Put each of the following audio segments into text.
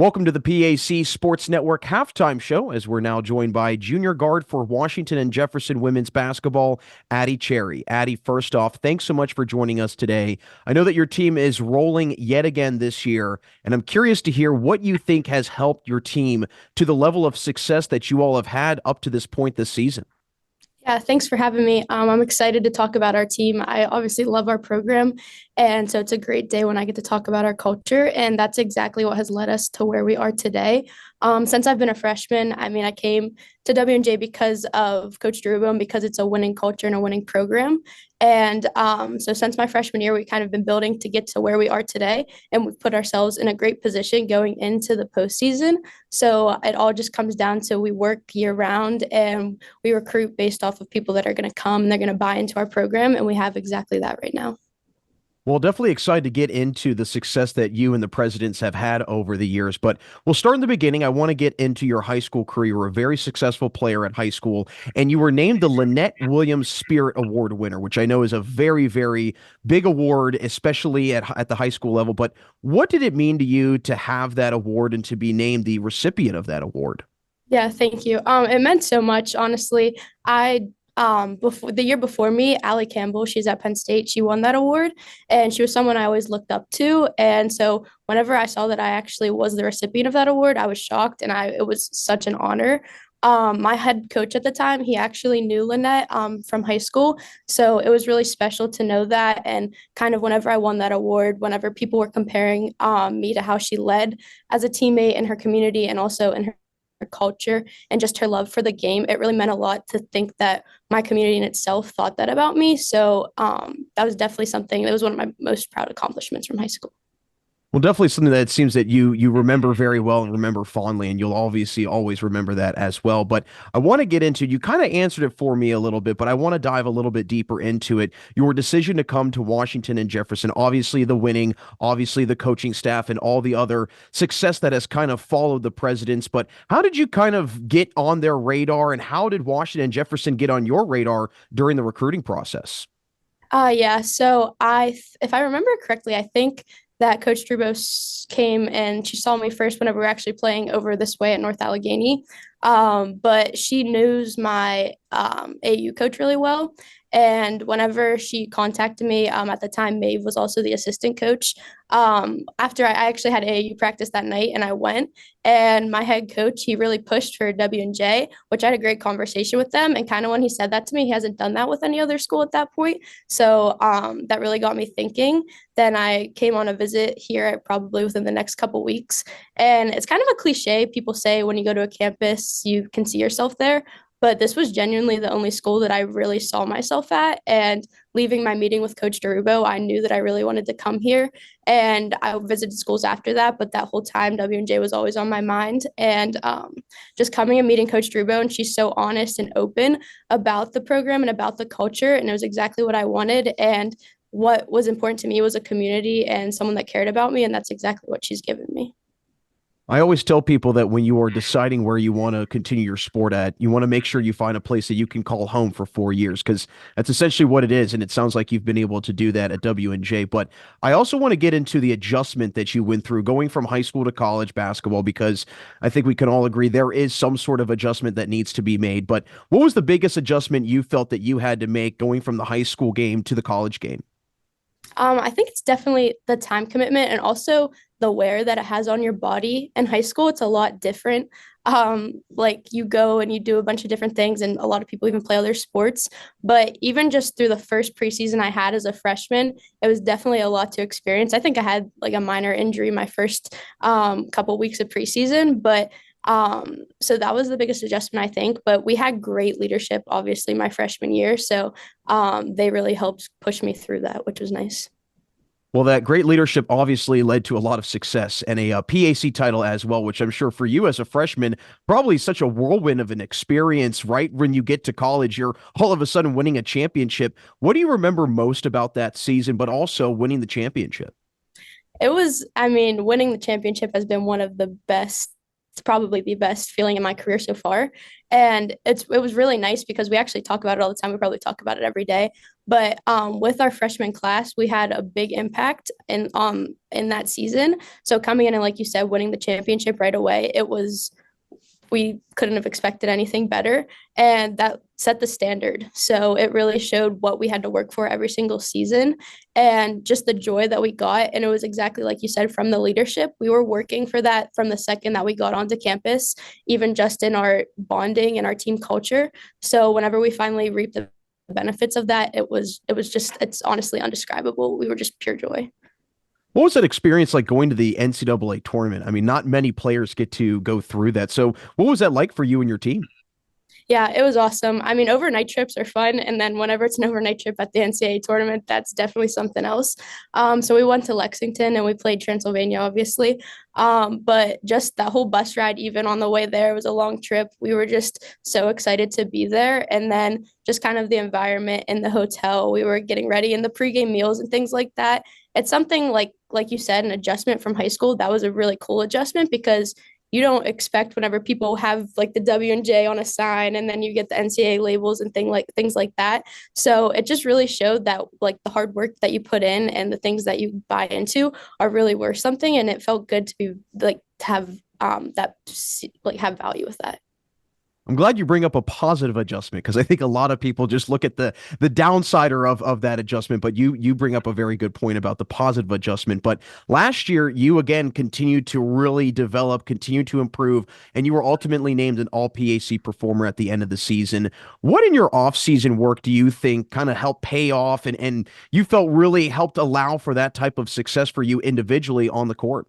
Welcome to the PAC Sports Network halftime show, as we're now joined by junior guard for Washington and Jefferson women's basketball, Adalynn Cherry. Addy, first off, thanks so much for joining us today. I know that your team is rolling yet again this year, and I'm curious to hear what you think has helped your team to the level of success that you all have had up to this point this season. Yeah, thanks for having me. I'm excited to talk about our team. I obviously love our program, and so it's a great day when I get to talk about our culture, and that's exactly what has led us to where we are today. Since I've been a freshman, I came to W&J because of Coach Derubo and because it's a winning culture and a winning program. And so since my freshman year, we've kind of been building to get to where we are today, and we've put ourselves in a great position going into the postseason. So it all just comes down to we work year round and we recruit based off of people that are going to come and they're going to buy into our program. And we have exactly that right now. Well, definitely excited to get into the success that you and the presidents have had over the years. But we'll start in the beginning. I want to get into your high school career. You were a very successful player at high school, and you were named the Lynette Williams Spirit Award winner, which I know is a very, very big award, especially at the high school level. But what did it mean to you to have that award and to be named the recipient of that award? Yeah, thank you. It meant so much, honestly. I before the year before me, Allie Campbell, she's at Penn State, she won that award, and she was someone I always looked up to. And so whenever I saw that I actually was the recipient of that award, I was shocked, and I it was such an honor. My head coach at the time, he actually knew Lynette from high school. So it was really special to know that. And kind of whenever I won that award, whenever people were comparing me to how she led as a teammate in her community and also in her culture and just her love for the game, it really meant a lot to think that my community in itself thought that about me. So that was definitely something that was one of my most proud accomplishments from high school. Well, definitely something that it seems that you remember very well and remember fondly, and you'll obviously always remember that as well. But I want to get into, you kind of answered it for me a little bit, but I want to dive a little bit deeper into it. Your decision to come to Washington and Jefferson, obviously the winning, obviously the coaching staff, and all the other success that has kind of followed the presidents. But how did you kind of get on their radar, and how did Washington and Jefferson get on your radar during the recruiting process? Yeah. So if I remember correctly, I think that Coach Drubos came and she saw me first whenever we were actually playing over this way at North Allegheny. But she knows my AU coach really well. And whenever she contacted me, at the time, Maeve was also the assistant coach. After I actually had AAU practice that night and I went, and my head coach, he really pushed for W&J, which I had a great conversation with them. And kind of when he said that to me, he hasn't done that with any other school at that point. So that really got me thinking. Then I came on a visit here probably within the next couple weeks. And it's kind of a cliche. People say when you go to a campus, you can see yourself there. But this was genuinely the only school that I really saw myself at. And leaving my meeting with Coach Derubo, I knew that I really wanted to come here. And I visited schools after that, but that whole time W&J was always on my mind. And just coming and meeting Coach Derubo, and she's so honest and open about the program and about the culture. And it was exactly what I wanted. And what was important to me was a community and someone that cared about me. And that's exactly what she's given me. I always tell people that when you are deciding where you want to continue your sport at, you want to make sure you find a place that you can call home for 4 years, because that's essentially what it is. And it sounds like you've been able to do that at W&J. But I also want to get into the adjustment that you went through going from high school to college basketball, because I think we can all agree there is some sort of adjustment that needs to be made. But what was the biggest adjustment you felt that you had to make going from the high school game to the college game? I think it's definitely the time commitment and also the wear that it has on your body. In high school, it's a lot different. Like you go and you do a bunch of different things, and a lot of people even play other sports. But even just through the first preseason I had as a freshman, it was definitely a lot to experience. I think I had like a minor injury my first couple weeks of preseason, but so that was the biggest adjustment, I think. But we had great leadership, obviously, my freshman year. So they really helped push me through that, which was nice. Well, that great leadership obviously led to a lot of success and a, PAC title as well, which I'm sure for you as a freshman, probably such a whirlwind of an experience, right? When you get to college, you're all of a sudden winning a championship. What do you remember most about that season, but also winning the championship? Winning the championship has been one of the best probably the best feeling in my career so far. And it was really nice because we actually talk about it all the time. We probably talk about it every day. But with our freshman class, we had a big impact in that season. So coming in and like you said, winning the championship right away, it was we couldn't have expected anything better. And that set the standard. So it really showed what we had to work for every single season and just the joy that we got. And it was exactly like you said from the leadership. We were working for that from the second that we got onto campus, even just in our bonding and our team culture. So whenever we finally reaped the benefits of that, it was just it's honestly undescribable. We were just pure joy. What was that experience like going to the NCAA tournament? I mean, not many players get to go through that. So, what was that like for you and your team? Yeah, it was awesome. I mean, overnight trips are fun, and then whenever it's an overnight trip at the NCAA tournament, that's definitely something else. So we went to Lexington and we played Transylvania, obviously. But just that whole bus ride, even on the way there, was a long trip. We were just so excited to be there, and then just kind of the environment in the hotel. We were getting ready in the pregame meals and things like that. It's something like you said, an adjustment from high school. That was a really cool adjustment because you don't expect whenever people have like the W and J on a sign and then you get the NCAA labels and things like that. So it just really showed that like the hard work that you put in and the things that you buy into are really worth something. And it felt good to be like to have that like have value with that. I'm glad you bring up a positive adjustment because I think a lot of people just look at the downsider of that adjustment, but you bring up a very good point about the positive adjustment. But last year, you again continued to really develop, continue to improve, and you were ultimately named an All PAC performer at the end of the season. What in your offseason work do you think kind of helped pay off and you felt really helped allow for that type of success for you individually on the court?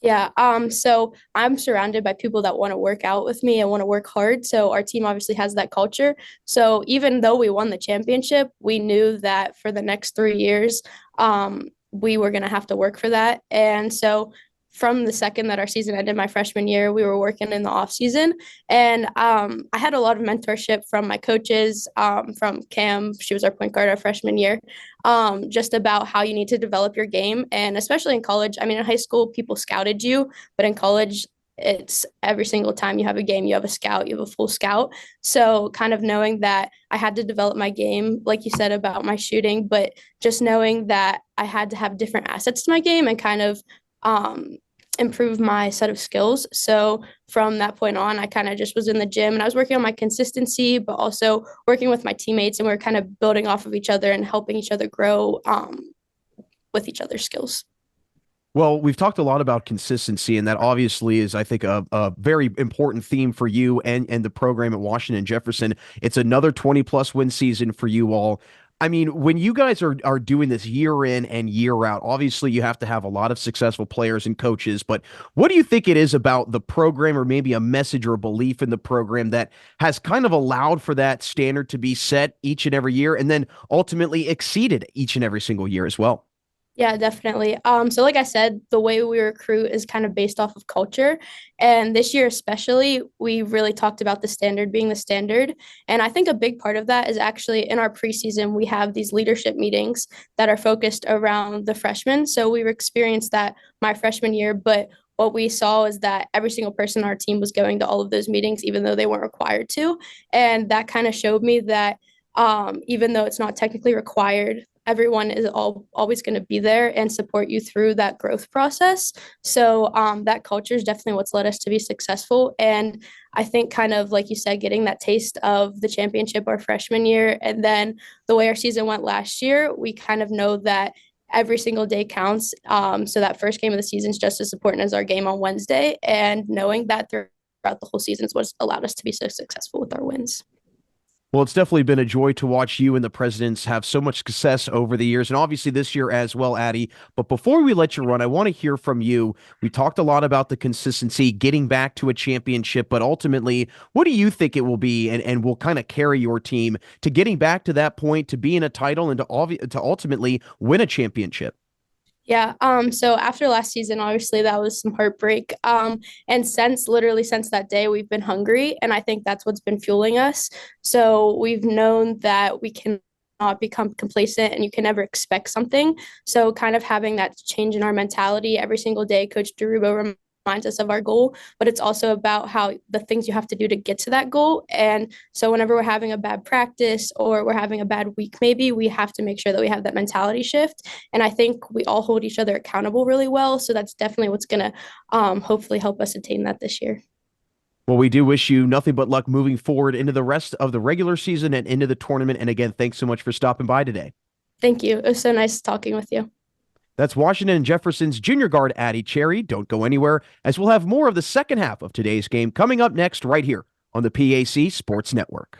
Yeah, so I'm surrounded by people that want to work out with me and want to work hard. So our team obviously has that culture. So even though we won the championship, we knew that for the next 3 years, we were going to have to work for that. And so from the second that our season ended my freshman year, we were working in the off season, and I had a lot of mentorship from my coaches, from Cam. She was our point guard our freshman year, just about how you need to develop your game, and especially in college. I mean, in high school, people scouted you, but in college, it's every single time you have a game, you have a scout, you have a full scout. So, kind of knowing that I had to develop my game, like you said about my shooting, but just knowing that I had to have different assets to my game and kind of um, improve my set of skills. So from that point on, I kind of just was in the gym and I was working on my consistency, but also working with my teammates, and we are kind of building off of each other and helping each other grow with each other's skills. Well, we've talked a lot about consistency, and that obviously is, I think, a very important theme for you and the program at Washington Jefferson. It's another 20 plus win season for you all. I mean, when you guys are doing this year in and year out, obviously you have to have a lot of successful players and coaches, but what do you think it is about the program or maybe a message or a belief in the program that has kind of allowed for that standard to be set each and every year and then ultimately exceeded each and every single year as well? Yeah, definitely. So like I said, the way we recruit is kind of based off of culture. And this year especially, we really talked about the standard being the standard. And I think a big part of that is actually in our preseason, we have these leadership meetings that are focused around the freshmen. So we experienced that my freshman year, but what we saw is that every single person on our team was going to all of those meetings, even though they weren't required to. And that kind of showed me that even though it's not technically required, everyone is always going to be there and support you through that growth process. So that culture is definitely what's led us to be successful. And I think kind of like you said, getting that taste of the championship our freshman year, and then the way our season went last year, we kind of know that every single day counts. So that first game of the season is just as important as our game on Wednesday. And knowing that throughout the whole season is what's allowed us to be so successful with our wins. Well, it's definitely been a joy to watch you and the presidents have so much success over the years, and obviously this year as well, Addie. But before we let you run, I want to hear from you. We talked a lot about the consistency, getting back to a championship, but ultimately, what do you think it will be and will kind of carry your team to getting back to that point, to be in a title, and to ultimately win a championship? Yeah, so after last season, obviously that was some heartbreak. And literally since that day, we've been hungry, and I think that's what's been fueling us. So we've known that we can not become complacent and you can never expect something. So kind of having that change in our mentality every single day, Coach Derubo reminds us of our goal, but it's also about how the things you have to do to get to that goal. And so whenever we're having a bad practice or we're having a bad week, maybe we have to make sure that we have that mentality shift. And I think we all hold each other accountable really well. So that's definitely what's going to hopefully help us attain that this year. Well, we do wish you nothing but luck moving forward into the rest of the regular season and into the tournament. And again, thanks so much for stopping by today. Thank you. It was so nice talking with you. That's Washington and Jefferson's junior guard, Adalynn Cherry. Don't go anywhere, as we'll have more of the second half of today's game coming up next right here on the PAC Sports Network.